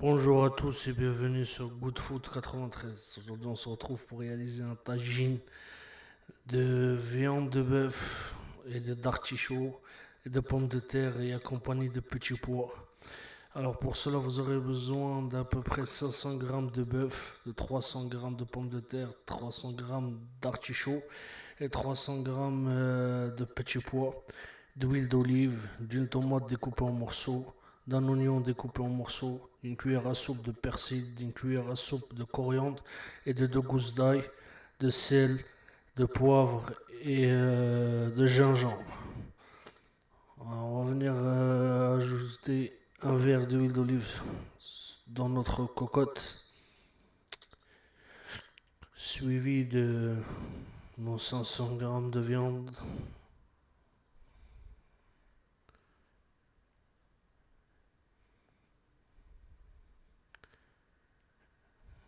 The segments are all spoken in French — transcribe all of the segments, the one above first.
Bonjour à tous et bienvenue sur Good Food 93. Aujourd'hui, on se retrouve pour réaliser un tagine de viande de bœuf et d'artichaut et de pommes de terre et accompagné de petits pois. Alors pour cela, vous aurez besoin d'à peu près 500 g de bœuf, de 300 g de pommes de terre, 300 g d'artichaut et 300 g de petits pois, d'huile d'olive, d'une tomate découpée en morceaux, d'un oignon découpé en morceaux, une cuillère à soupe de persil, d'une cuillère à soupe de coriandre et de 2 gousses d'ail, de sel, de poivre et de gingembre. Alors, on va venir ajouter un verre d'huile d'olive dans notre cocotte, suivi de nos 500 g de viande.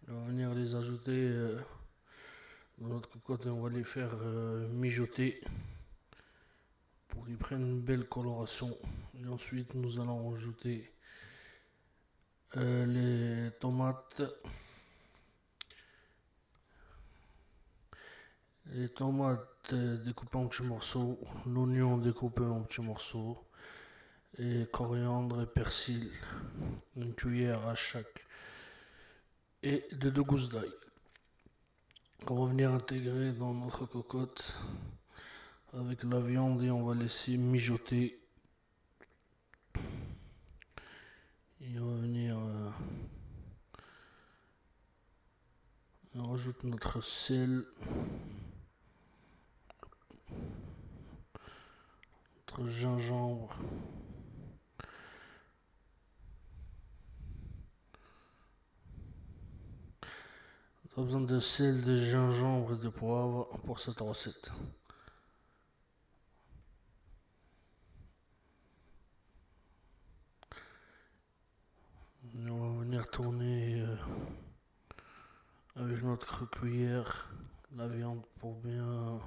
On va venir les ajouter dans notre cocotte et on va les faire mijoter pour qu'ils prennent une belle coloration. Et ensuite, nous allons ajouter les tomates. Les tomates découpées en petits morceaux, l'oignon découpé en petits morceaux, et coriandre et persil, une cuillère à chaque, et de 2 gousses d'ail. On va venir intégrer dans notre cocotte avec la viande et on va laisser mijoter. Et on va venir on rajoute notre sel, notre gingembre, on a besoin de sel, de gingembre et de poivre pour cette recette. Et on va venir tourner avec notre cuillère la viande pour bien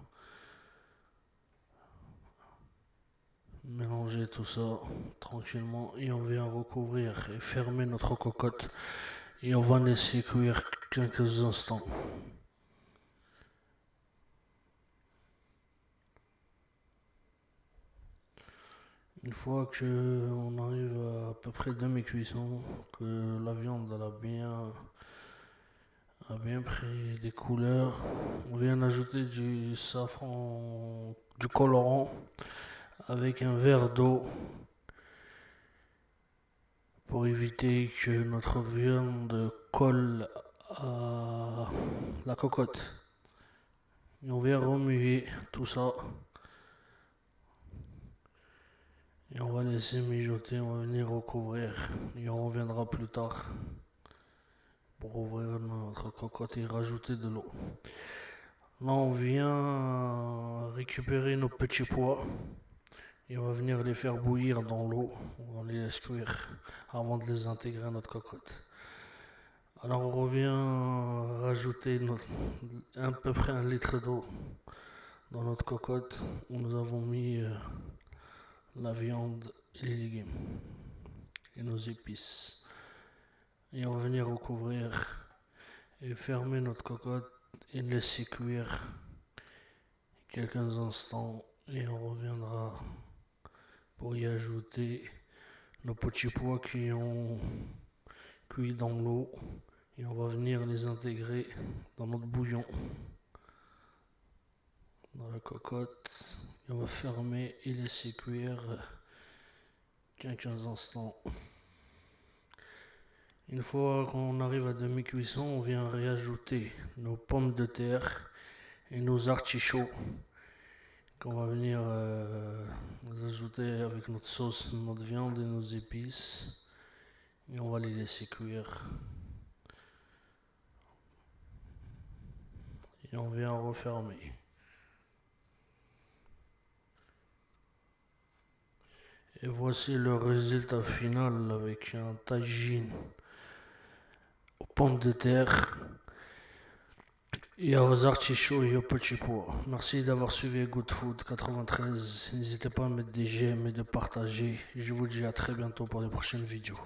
mélanger tout ça tranquillement et on vient recouvrir et fermer notre cocotte et on va laisser cuire quelques instants. Une fois que on arrive à peu près demi-cuisson, que la viande elle a bien pris des couleurs, on vient ajouter du safran, du colorant avec un verre d'eau pour éviter que notre viande colle à la cocotte. Et on vient remuer tout ça. Et on va laisser mijoter, on va venir recouvrir. Et on reviendra plus tard pour ouvrir notre cocotte et rajouter de l'eau. Là on vient récupérer nos petits pois. Et on va venir les faire bouillir dans l'eau. On va les laisser cuire avant de les intégrer à notre cocotte. Alors on revient rajouter à peu près 1 litre d'eau dans notre cocotte où nous avons mis la viande et les légumes et nos épices. Et on va venir recouvrir et fermer notre cocotte et laisser cuire quelques instants et on reviendra pour y ajouter nos petits pois qui ont cuit dans l'eau et on va venir les intégrer dans notre bouillon, dans la cocotte et on va fermer et laisser cuire quelques instants. Une fois qu'on arrive à demi-cuisson, on vient réajouter nos pommes de terre et nos artichauts qu'on va venir ajouter avec notre sauce, notre viande et nos épices et on va les laisser cuire. Et on vient refermer. Et voici le résultat final avec un tagine aux pommes de terre et aux artichauts et aux petits pois. Merci d'avoir suivi Good Food 93. N'hésitez pas à mettre des j'aime et de partager. Je vous dis à très bientôt pour les prochaines vidéos.